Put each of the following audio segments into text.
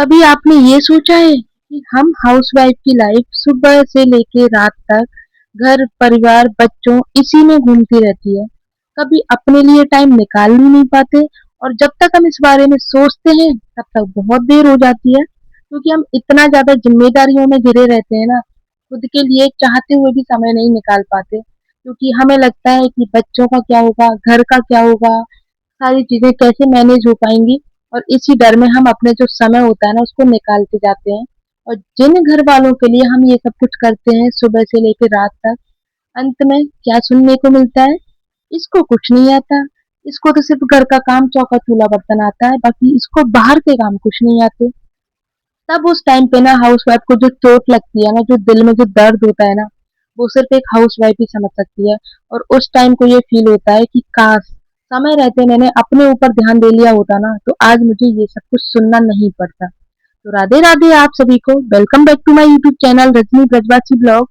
कभी आपने ये सोचा है कि हम हाउसवाइफ की लाइफ सुबह से लेके रात तक घर, परिवार, बच्चों इसी में घूमती रहती है। कभी अपने लिए टाइम निकाल ही नहीं पाते और जब तक हम इस बारे में सोचते हैं तब तक बहुत देर हो जाती है क्योंकि हम इतना ज़्यादा ज़िम्मेदारियों में घिरे रहते हैं ना, खुद के लिए चाहते हुए भी समय नहीं निकाल पाते क्योंकि हमें लगता है कि बच्चों का क्या होगा, घर का क्या होगा, सारी चीज़ें कैसे मैनेज हो पाएँगी और इसी डर में हम अपने जो समय होता है ना उसको निकालते जाते हैं। और जिन घर वालों के लिए हम ये सब कुछ करते हैं सुबह से लेके रात तक, अंत में क्या सुनने को मिलता है? इसको कुछ नहीं आता, इसको तो सिर्फ़ घर का काम चौका-चूल्हा बर्तन आता है, बाकी इसको बाहर के काम कुछ नहीं आते। तब उस टाइम पे ना हाउसवाइफ को जो चोट लगती है ना, जो दिल में जो दर्द होता है ना, वो सिर्फ़ एक हाउसवाइफ ही समझ सकती है। और उस टाइम को ये फ़ील होता है कि काश! समय रहते मैंने अपने ऊपर ध्यान दे लिया होता ना, तो आज मुझे ये सब कुछ सुनना नहीं पड़ता। तो राधे राधे आप सभी को, welcome back to my YouTube channel Rajni Brajwasi blog.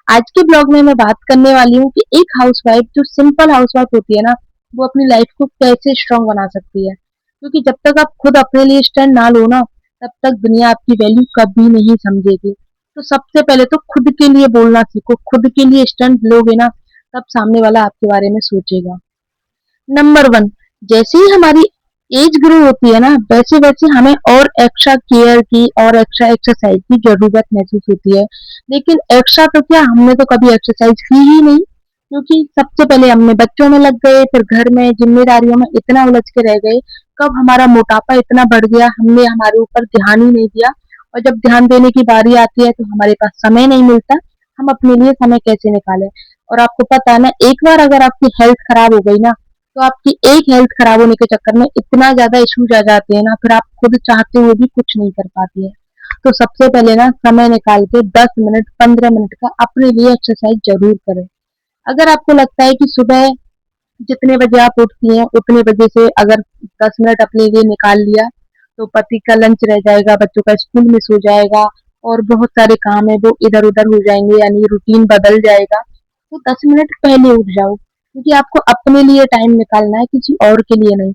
आज के ब्लॉग में मैं बात करने वाली हूँ कि एक हाउसवाइफ जो सिंपल हाउसवाइफ होती है ना, वो अपनी लाइफ को कैसे स्ट्रांग बना सकती है। क्योंकि जब तक आप खुद अपने लिए स्टैंड ना लो ना, तब तक दुनिया आपकी वैल्यू कभी नहीं समझेगी। तो सबसे पहले तो खुद के लिए बोलना सीखो, खुद के लिए स्टैंड लोगे ना, तब सामने वाला आपके बारे में सोचेगा। नंबर 1, जैसे ही हमारी एज ग्रो होती है ना, वैसे-वैसे हमें और एक्स्ट्रा केयर की और एक्स्ट्रा एक्सरसाइज की ज़रूरत महसूस होती है। लेकिन एक्स्ट्रा तो क्या, हमने तो कभी एक्सरसाइज की ही नहीं, क्योंकि सबसे पहले हमने बच्चों में लग गए, फिर घर में ज़िम्मेदारियों में इतना उलझ के रह गए, कब हमारा मोटापा इतना बढ़ गया, हमने हमारे ऊपर ध्यान ही नहीं दिया और जब ध्यान देने की बारी आती है, तो हमारे पास समय नहीं मिलता, हम अपने लिए समय कैसे निकालें? और आपको पता है ना, एक बार अगर आपकी हेल्थ खराब हो गई ना, तो आपकी एक हेल्थ खराब होने के चक्कर में इतना ज़्यादा इश्यूज़ आ जाते हैं ना, फिर आप खुद चाहते हुए भी कुछ नहीं कर पाती हैं। तो सबसे पहले ना समय निकाल के 10 मिनट, 15 मिनट का अपने लिए एक्सरसाइज ज़रूर करें। अगर आपको लगता है कि सुबह जितने बजे आप उठती हैं, उतने बजे से अगर 10 मिनट अपने लिए निकाल लिया, तो पति का लंच रह जाएगा, बच्चों का स्कूल मिस हो जाएगा और बहुत सारे काम है वो इधर-उधर हो जाएँगे, यानी रूटीन बदल जाएगा। तो 10 मिनट पहले उठ जाओ, क्योंकि आपको अपने लिए टाइम निकालना है, किसी और के लिए नहीं।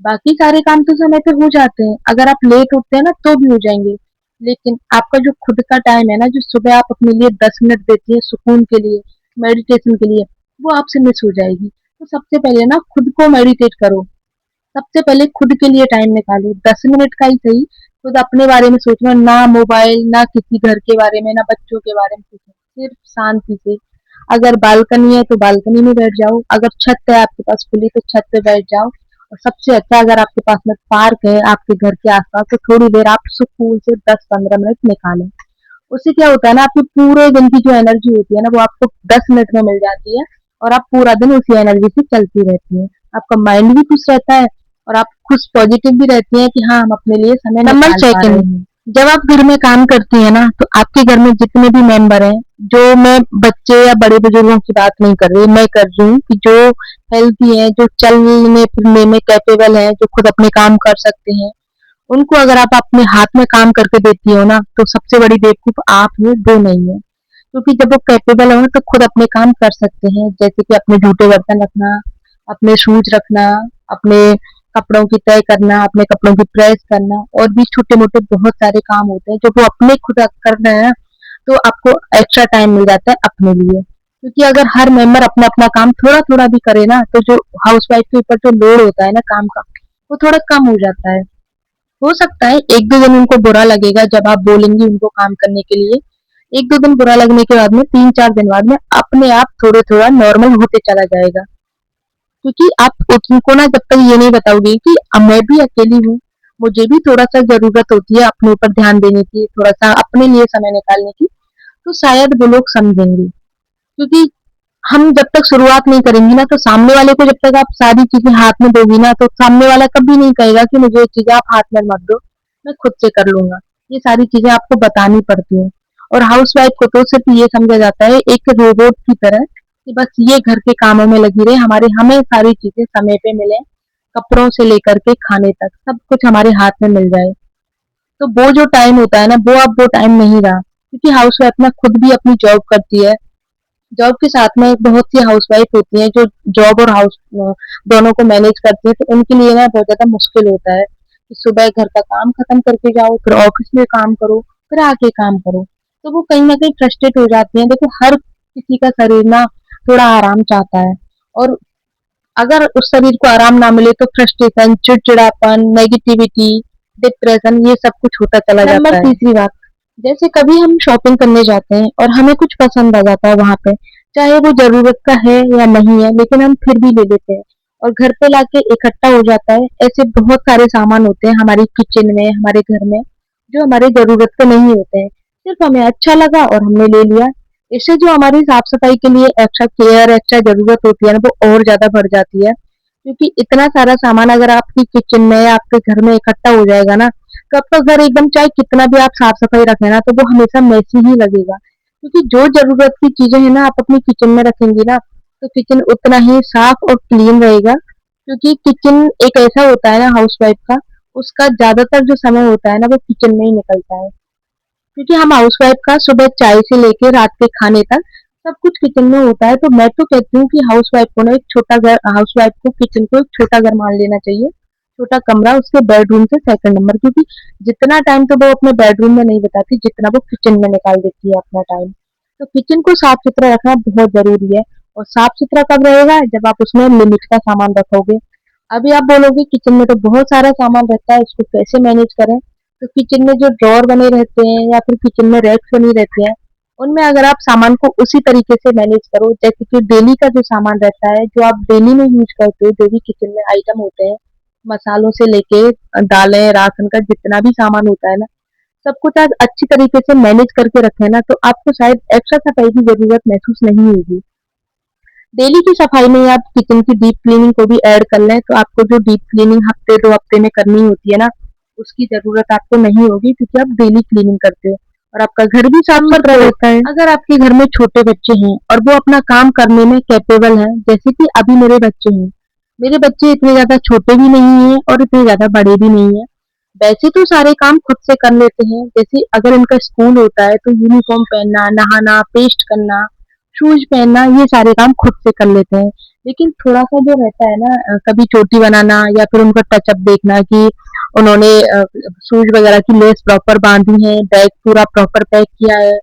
बाकी सारे काम तो समय पे हो जाते हैं, अगर आप लेट उठते हैं ना तो भी हो जाएँगे। लेकिन आपका जो खुद का टाइम है ना, जो सुबह आप अपने लिए 10 मिनट देती हैं सुकून के लिए, मेडिटेशन के लिए, वो आपसे मिस हो जाएगी। तो सबसे पहले ना खुद को मेडिटेट करो, सबसे पहले खुद के लिए टाइम निकालो, 10 मिनट का ही सही, खुद अपने बारे में सोचना, ना मोबाइल, ना किसी घर के बारे में, ना बच्चों के बारे में सोचना, सिर्फ शांति से। अगर बालकनी है तो बालकनी में बैठ जाओ, अगर छत है आपके पास खुली तो छत पे बैठ जाओ और सबसे अच्छा अगर आपके पास में पार्क है आपके घर के आसपास तो थोड़ी देर आप सुकून से 10-15 मिनट निकालें। उससे क्या होता है ना, आपकी पूरे दिन की जो एनर्जी होती है ना वो आपको 10 मिनट में मिल जाती है और आप पूरा दिन उसी एनर्जी से चलती रहती हैं। आपका माइंड भी खुश रहता है और आप खुश पॉजिटिव भी रहती हैं कि हाँ, हम अपने लिए समय नंबर निकाल पा रहे 2 हैं। जब आप घर में काम करती हैं ना, तो आपके घर में जितने भी मेंबर हैं, जो मैं बच्चे या बड़े बुजुर्गों की बात नहीं कर रही, मैं कर रही हूँ कि जो हेल्थी हैं, जो चलने-फिरने में कैपेबल हैं, जो खुद अपने काम कर सकते हैं, उनको अगर आप अपने हाथ में काम करके देती हो ना, तो सबसे बड़ी बेवकूफ़ आप हो, वो नहीं है। क्योंकि जब वो कैपेबल हो ना, तो खुद अपने काम कर सकते हैं, जैसे कि अपने जूठे बर्तन रखना, अपने शूज़ रखना, अपने कपड़ों की तय करना, अपने कपड़ों की प्रेस करना और भी छोटे-मोटे बहुत सारे काम होते हैं, जो वो अपने खुद कर रहे हैं, तो आपको एक्स्ट्रा टाइम मिल जाता है अपने लिए। क्योंकि अगर हर मेंबर अपना-अपना काम थोड़ा-थोड़ा भी करे ना, तो जो हाउसवाइफ के ऊपर जो लोड होता है ना काम का, वो थोड़ा कम हो जाता है। हो सकता है 1-2 दिन उनको बुरा लगेगा जब आप बोलेंगी उनको काम करने के लिए। 1-2 दिन बुरा लगने के बाद में 3-4 दिन बाद में अपने आप थोड़ा-थोड़ा नॉर्मल होते चला जाएगा। क्योंकि आप उनको ना जब तक ये नहीं बताओगे कि मैं भी अकेली हूँ, मुझे भी थोड़ा-सा ज़रूरत होती है अपने ऊपर ध्यान देने की, थोड़ा-सा अपने लिए समय निकालने की, तो शायद वो लोग समझेंगे। क्योंकि हम जब तक शुरुआत नहीं करेंगी ना, तो सामने वाले को जब तक आप सारी चीज़ें हाथ में दोगी ना, तो सामने वाला कभी नहीं कहेगा कि मुझे ये चीज़ें आप हाथ में मत दो, मैं खुद से कर लूँगा। ये सारी चीज़ें आपको बतानी पड़ती हैं और हाउसवाइफ को तो सिर्फ़ ये समझा जाता है एक रोबोट की तरह कि बस ये घर के कामों में लगी रहे, हमें सारी चीज़ें समय पे मिलें, कपड़ों से लेकर के खाने तक, सब कुछ हमारे हाथ में मिल जाए। तो वो जो टाइम होता है ना, वो अब वो टाइम नहीं रहा क्योंकि हाउसवाइफ ना खुद भी अपनी जॉब करती है। जॉब के साथ में बहुत सी हाउसवाइफ होती हैं जो जॉब और हाउस दोनों को मैनेज करती हैं, तो उनके लिए ना बहुत ज़्यादा मुश्किल होता है। कि सुबह घर का काम खत्म करके जाओ, फिर ऑफिस में काम करो, फिर आके काम करो। तो वो कहीं न कहीं फ्रस्ट्रेट हो जाती हैं। देखो हर किसी का शरीर ना थोड़ा आराम चाहता है और अगर उस शरीर को आराम ना मिले तो फ्रस्ट्रेशन, चिड़चिड़ापन, नेगेटिविटी, डिप्रेशन ये सब कुछ होता चला जाता है। नंबर तीसरी बात, जैसे कभी हम शॉपिंग करने जाते हैं और हमें कुछ पसंद आ जाता है वहां पे, चाहे वो जरूरत का है या नहीं है, लेकिन हम फिर भी ले लेते हैं और घर पे लाके इकट्ठा हो जाता है। ऐसे बहुत सारे सामान होते हैं हमारी किचन में, हमारे घर में, जो हमारे जरूरत के नहीं होते हैं, सिर्फ हमें अच्छा लगा और हमने ले लिया। इससे जो हमारी साफ सफाई के लिए एक्स्ट्रा केयर, एक्स्ट्रा जरूरत होती है ना, वो और ज्यादा बढ़ जाती है, क्योंकि इतना सारा सामान अगर आपकी किचन में या आपके घर में इकट्ठा हो जाएगा ना, तो आपका घर एकदम चाहे कितना भी आप साफ सफाई रखें ना, तो वो हमेशा मैसी ही लगेगा। क्योंकि जो जरूरत की चीजें हैं ना आप अपनी किचन में रखेंगे ना, तो किचन उतना ही साफ और क्लीन रहेगा। क्योंकि किचन एक ऐसा होता है ना हाउसवाइफ का, उसका ज्यादातर जो समय होता है ना वो किचन में ही निकलता है। क्योंकि हम हाउसवाइफ का सुबह चाय से लेके रात के खाने तक सब कुछ किचन में होता है। तो मैं तो कहती हूँ कि हाउसवाइफ को ना एक छोटा घर, हाउसवाइफ को किचन को एक छोटा घर मान लेना चाहिए, छोटा कमरा उसके बेडरूम से सेकंड नंबर। क्योंकि जितना टाइम तो वो अपने बेडरूम में नहीं बिताती जितना वो किचन में निकाल देती है अपना टाइम। तो किचन को साफ सुथरा रखना बहुत जरूरी है। और साफ सुथरा कब रहेगा, जब आप उसमें लिमिट का सामान रखोगे। अभी आप बोलोगे किचन में तो बहुत सारा सामान रहता है, इसको कैसे मैनेज करें। तो किचन में जो ड्रॉर बने रहते हैं या फिर किचन में रैक्स बनी रहती हैं, उनमें अगर आप सामान को उसी तरीके से मैनेज करो, जैसे कि डेली का जो सामान रहता है, जो आप डेली में यूज करते हो, जो भी किचन में आइटम होते हैं, मसालों से लेके दालें, राशन का जितना भी सामान होता है ना, सब कुछ आज अच्छी तरीके से मैनेज करके रखें ना, तो आपको शायद एक्स्ट्रा सफाई की जरूरत महसूस नहीं होगी। डेली की सफाई में आप किचन की डीप क्लीनिंग को भी ऐड कर लें, तो आपको जो डीप क्लीनिंग हफ्ते 2 हफ्ते में करनी होती है ना, उसकी जरूरत आपको नहीं होगी, क्योंकि आप डेली क्लीनिंग करते हो और आपका घर भी साफ सुथरा रहता है। अगर आपके घर में छोटे बच्चे हैं और वो अपना काम करने में कैपेबल हैं, जैसे कि अभी मेरे बच्चे हैं, मेरे बच्चे इतने ज्यादा छोटे भी नहीं है और इतने ज्यादा बड़े भी नहीं है, वैसे तो सारे काम खुद से कर लेते हैं। जैसे अगर इनका स्कूल होता है तो यूनिफॉर्म पहनना, नहाना, पेस्ट करना, शूज पहनना, ये सारे काम खुद से कर लेते हैं। लेकिन थोड़ा सा जो रहता है ना, कभी चोटी बनाना या फिर उनका टचअप देखना कि उन्होंने शूज वगैरह की लेस प्रॉपर बांधी है, बैग पूरा प्रॉपर पैक किया है,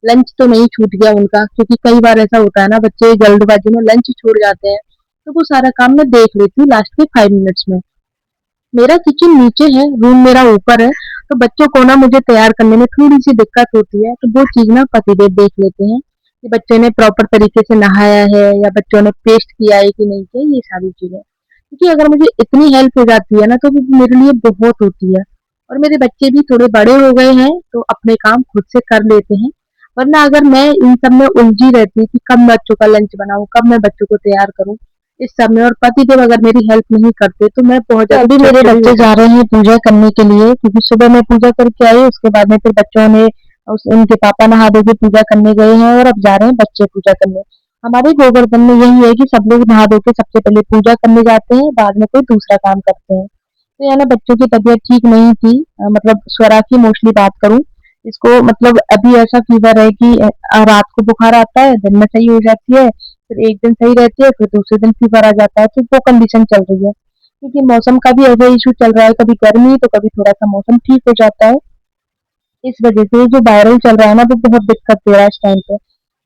लंच तो नहीं छूट गया उनका, क्योंकि कई बार ऐसा होता है ना बच्चे जल्दबाजी में लंच छोड़ जाते हैं। तो वो सारा काम मैं देख लेती हूँ लास्ट के 5 मिनट्स में। मेरा किचन नीचे है, रूम मेरा ऊपर है, तो बच्चों को ना मुझे तैयार करने में थोड़ी-सी दिक्कत होती है, तो वो चीज़ ना पतिदेव देख लेते हैं, कि बच्चे ने प्रॉपर तरीके से नहाया है या बच्चों ने पेस्ट किया है कि नहीं किया, ये सारी चीज़ें। क्योंकि अगर मुझे इतनी हेल्प हो जाती है ना, तो वो मेरे लिए बहुत होती है। और मेरे बच्चे भी थोड़े बड़े हो गए हैं, तो अपने काम खुद से कर लेते हैं। वरना अगर मैं इन सब में उलझी रहती कि कब बच्चों का लंच बनाऊँ, कब मैं बच्चों को तैयार करूँ, इस सब में, और पतिदेव अगर मेरी हेल्प नहीं करते तो मैं बहुत ज्यादा। अभी मेरे बच्चे जा रहे हैं पूजा करने के लिए, क्योंकि सुबह मैं पूजा करके आई, उसके बाद में फिर बच्चों ने उनके पापा नहा धो के पूजा करने गए हैं और अब जा रहे हैं बच्चे पूजा करने। हमारे गोवर्धन में यही है कि सब लोग नहा धो के सबसे पहले पूजा करने जाते हैं, बाद में कोई दूसरा काम करते हैं। तो यार ना बच्चों की तबीयत ठीक नहीं थी, मतलब स्वरा की मोस्टली बात करूं, इसको मतलब अभी ऐसा फीवर है कि रात को बुखार आता है, दिन में सही हो जाती है, फिर एक दिन सही रहती है, फिर दूसरे दिन फीवर आ जाता है, तो वो कंडीशन चल रही है। क्योंकि मौसम का भी ऐसा इशू चल रहा है, कभी गर्मी तो कभी थोड़ा सा मौसम ठीक हो जाता है। इस वजह से जो वायरल चल रहा है ना, वो बहुत दिक्कत दे रहा है इस टाइम पे।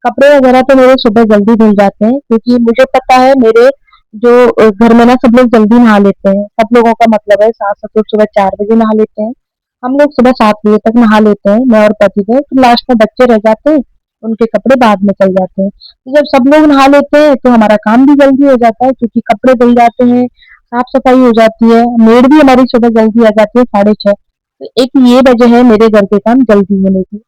कपड़े वगैरह तो मेरे सुबह जल्दी धुल जाते हैं, क्योंकि मुझे पता है मेरे जो घर में ना सब लोग जल्दी नहा लेते हैं। सब लोगों का मतलब है सास ससुर सुबह 4 बजे नहा लेते हैं, हम लोग सुबह 7 बजे तक नहा लेते हैं, मैं और पति देव। तो लास्ट में बच्चे रह जाते हैं, उनके कपड़े बाद में चल जाते हैं। तो जब सब लोग नहा लेते हैं तो हमारा काम भी जल्दी हो जाता है, क्योंकि कपड़े धुल जाते हैं, साफ सफाई हो जाती है, मेड भी हमारी सुबह जल्दी आ जाती है 6:30। तो एक ये वजह है मेरे घर के काम जल्दी होने की।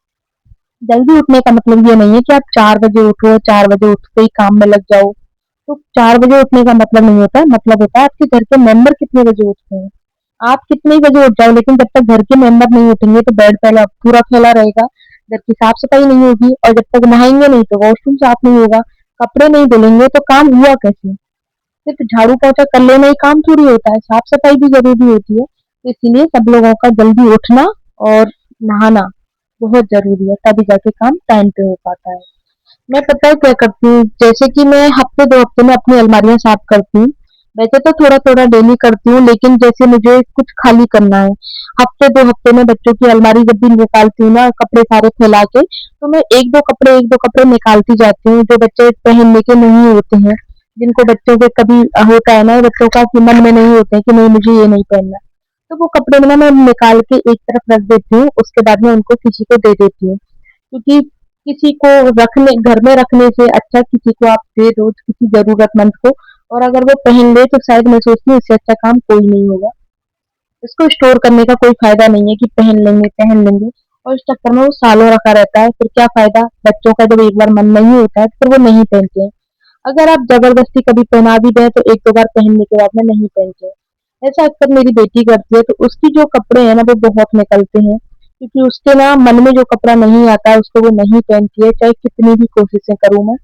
जल्दी उठने का मतलब ये नहीं है कि आप 4 बजे उठो, 4 बजे उठते ही काम में लग जाओ। तो 4 बजे उठने का मतलब नहीं होता है, मतलब होता है आपके घर के मेंबर कितने बजे उठते हैं। आप कितने ही बजे उठ जाओ, लेकिन जब तक घर के मेंबर नहीं उठेंगे तो बेड फैला पूरा फैला रहेगा, घर की साफ सफाई नहीं होगी, और जब तक नहाएंगे नहीं तो वॉशरूम साफ नहीं होगा, कपड़े नहीं धुलेंगे तो काम हुआ कैसे। सिर्फ झाड़ू पोछा कर लेना ही काम थोड़ी होता है, साफ सफाई भी जरूरी होती है। तो इसीलिए सब लोगों का जल्दी उठना और नहाना बहुत जरूरी है, तभी जाके काम टाइम पे हो पाता है। मैं पता है क्या करती हूँ, जैसे कि मैं हफ्ते 2 हफ्ते में अपनी अलमारियां साफ करती हूँ। वैसे तो थोड़ा-थोड़ा डेली करती हूँ, लेकिन जैसे मुझे कुछ खाली करना है, हफ्ते 2 हफ्ते में बच्चों की अलमारी जब भी निकालती हूँ ना कपड़े सारे फैला के, तो मैं 1-2 कपड़े निकालती जाती हूँ, जो बच्चे पहनने के नहीं होते हैं। जिनको बच्चों के कभी होता है ना बच्चों का कि मन में नहीं होते हैं कि नहीं मुझे ये नहीं पहनना। तो वो कपड़े ना मैं निकाल के एक तरफ रख देती हूँ, उसके बाद में उनको किसी को दे देती हूँ। क्योंकि किसी को रखने घर में रखने से अच्छा किसी को आप दे दो, किसी ज़रूरतमंद को और अगर वो पहन ले तो शायद मैं सोचती हूँ इससे अच्छा काम कोई नहीं होगा। इसको स्टोर करने का कोई फ़ायदा नहीं है कि पहन लेंगे और इस चक्कर में वो सालों रखा रहता है, फिर क्या फ़ायदा? बच्चों का जब एक बार मन नहीं होता है, तो फिर वो नहीं पहनते हैं। अगर आप ज़बरदस्ती कभी पहना भी दें, तो 1-2 बार पहनने के बाद में नहीं पहनते हैं। ऐसा अक्सर मेरी बेटी करती है, तो उसकी जो कपड़े हैं ना, वो बहुत निकलते हैं, क्योंकि उसके ना मन में जो कपड़ा नहीं आता है, उसको वो नहीं पहनती है, चाहे कितनी भी कोशिशें करूँ मैं।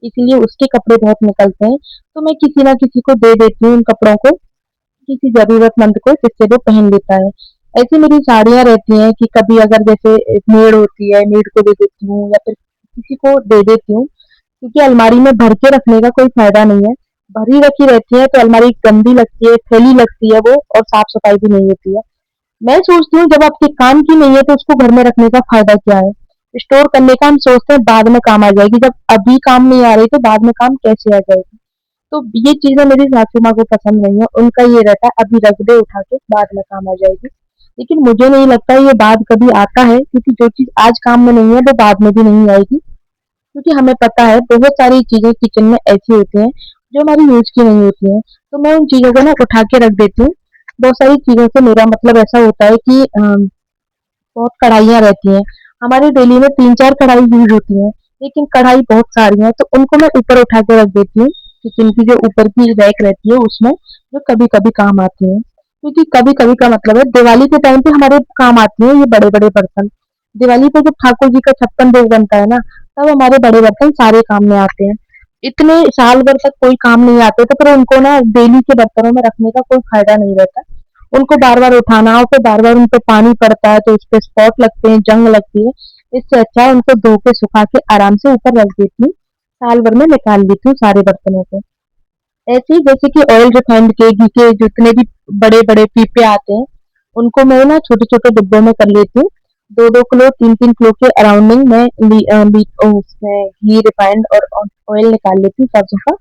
इसीलिए उसके कपड़े बहुत निकलते हैं, तो मैं किसी ना किसी को दे देती हूँ उन कपड़ों को, किसी ज़रूरतमंद को जिससे वो पहन लेता है। ऐसी मेरी साड़ियाँ रहती हैं कि कभी अगर जैसे मेड़ होती है, मेड़ को दे देती हूँ या फिर किसी को दे देती हूँ, क्योंकि अलमारी में भर के रखने का कोई फ़ायदा नहीं है। भरी रखी रहती है तो अलमारी गंदी लगती है, फैली लगती है वो और साफ-सफाई भी नहीं होती है। मैं सोचती हूँ जब आपके काम की नहीं है तो उसको घर में रखने का फ़ायदा क्या है? स्टोर करने का हम सोचते हैं बाद में काम आ जाएगी, जब अभी काम नहीं आ रही तो बाद में काम कैसे आ जाएगी? तो ये चीज़ें मेरी सासू माँ को पसंद नहीं है, उनका ये रहता है अभी रख दे उठा के बाद में काम आ जाएगी। लेकिन मुझे नहीं लगता ये बाद कभी आता है क्योंकि जो चीज़ आज काम में नहीं है वो बाद में भी नहीं आएगी। क्योंकि हमें पता है बहुत सारी चीज़ें किचन में ऐसी होती हैं जो हमारी यूज़ की नहीं होती हैं, तो मैं उन चीज़ों को ना उठा के रख देती हूँ। बहुत सारी चीज़ों से मेरा मतलब ऐसा होता है कि बहुत कढ़ाइयाँ रहती हैं, हमारी डेली में 3-4 कढ़ाई यूज़ होती हैं, लेकिन कढ़ाई बहुत सारी हैं, तो उनको मैं ऊपर उठा के रख देती हूँ, किचन की जो ऊपर की रैक रहती है उसमें, जो कभी-कभी काम आती हैं। क्योंकि कभी-कभी का मतलब है दिवाली के टाइम पे हमारे काम आती हैं ये बड़े-बड़े बर्तन। दिवाली पे जब ठाकुर जी का छप्पन भोग बनता है ना, तब हमारे बड़े बर्तन सारे काम में आते हैं। इतने साल भर तक कोई काम नहीं आते तो फिर उनको ना डेली के बर्तनों में रखने का कोई फ़ायदा नहीं रहता। उनको बार-बार उठाना और फिर बार-बार उन पे पानी पड़ता है तो उसपे स्पॉट लगते हैं, जंग लगती है। इससे अच्छा है उनको धो के सुखा के आराम से ऊपर रख देती हूँ, साल भर में निकाल लेती हूँ सारे बर्तनों को। ऐसे ही जैसे कि ऑयल रिफाइंड के, घी के जितने भी बड़े-बड़े पीपे आते हैं, उनको मैं ना छोटे-छोटे डिब्बों में कर लेती हूँ। 2-2 किलो 3-3 किलो के अराउंडिंग मैं उसमें घी रिफाइंड और ऑयल निकाल लेती हूँ सरसों का।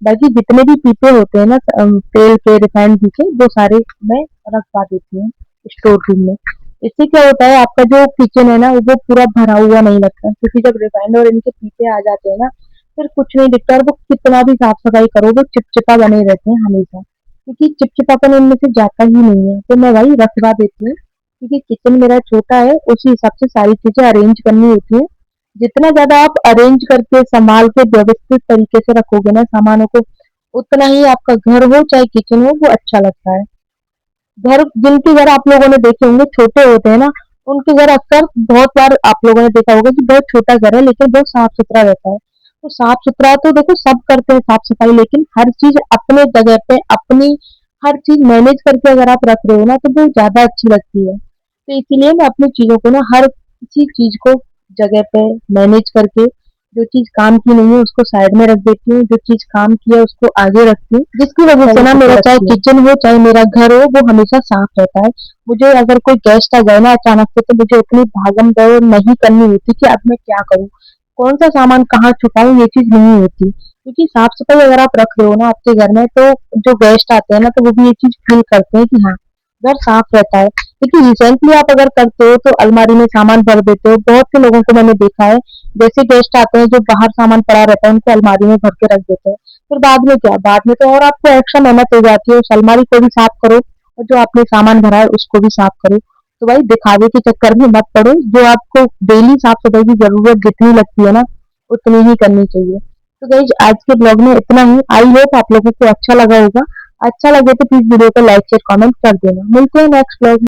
बाकी जितने भी पीपे होते हैं ना तेल के, रिफाइंड घी के, वो सारे मैं रखवा देती हूँ स्टोर रूम में। इससे क्या होता है आपका जो किचन है ना वो पूरा भरा हुआ नहीं लगता, क्योंकि जब रिफाइंड और इनके पीपे आ जाते हैं ना फिर कुछ नहीं दिखता और वो कितना भी साफ-सफाई करो वो चिपचिपा बने रहते हैं हमेशा। क्योंकि चिपचिपापन उनमें से जाता ही नहीं है, तो मैं वही रखवा देती हूँ। क्योंकि किचन मेरा छोटा है, उसी हिसाब से सारी चीज़ें अरेंज करनी होती हैं। जितना ज़्यादा आप अरेंज करके, सँभाल के, व्यवस्थित तरीके से रखोगे ना सामानों को, उतना ही आपका घर हो चाहे किचन हो, वो अच्छा लगता है। जिनके घर आप लोगों ने देखे होंगे छोटे होते हैं ना, उनके घर अक्सर बहुत बार आप लोगों ने देखा होगा कि बहुत छोटा घर है लेकिन बहुत साफ-सुथरा रहता है। तो साफ-सुथरा तो देखो सब करते हैं साफ-सफाई, लेकिन हर चीज़ अपने जगह पे अपनी हर चीज़ मैनेज करके अगर आप रख रहे हो ना तो वो ज़्यादा अच्छी लगती है। तो इसीलिए मैं अपनी चीज़ों को ना हर किसी चीज़ को जगह पे मैनेज करके, जो चीज़ काम की नहीं है उसको साइड में रख देती हूँ, जो चीज़ काम की है उसको आगे रखती हूँ, जिसकी वजह से ना मेरा चाहे किचन हो चाहे मेरा घर हो वो हमेशा साफ रहता है। मुझे अगर कोई गेस्ट आ जाए ना अचानक से तो मुझे इतनी भागम-दौड़ नहीं करनी होती कि अब मैं क्या करूँ? कौन-सा सामान कहाँ छुपाऊँ ये चीज़ नहीं होती। क्योंकि साफ-सफाई अगर आप रख रहे हो ना आपके घर में तो जो गेस्ट आते हैं ना तो वो भी ये चीज़ फ़ील करते हैं कि हाँ, घर साफ रहता है। क्योंकि रिसेंटली आप अगर करते हो तो अलमारी में सामान भर देते हो। बहुत से लोगों को मैंने देखा है, जैसे गेस्ट आते हैं जो बाहर सामान पड़ा रहता है उनको अलमारी में भर के रख देते हैं। फिर बाद में क्या? बाद में तो और आपको एक्स्ट्रा मेहनत हो जाती है, उस अलमारी को भी साफ करो और जो आपने सामान भरा है उसको भी साफ करो। तो भाई दिखावे के चक्कर में मत पड़ो, जो आपको डेली साफ-सफाई की ज़रूरत जितनी लगती है ना, उतनी ही करनी चाहिए। तो गाइज़ आज के ब्लॉग में इतना ही। आई होप आप लोगों को अच्छा लगा होगा। अच्छा लगे तो प्लीज़ वीडियो को लाइक, शेयर, कमेंट कर देना। मिलते हैं नेक्स्ट ब्लॉग में।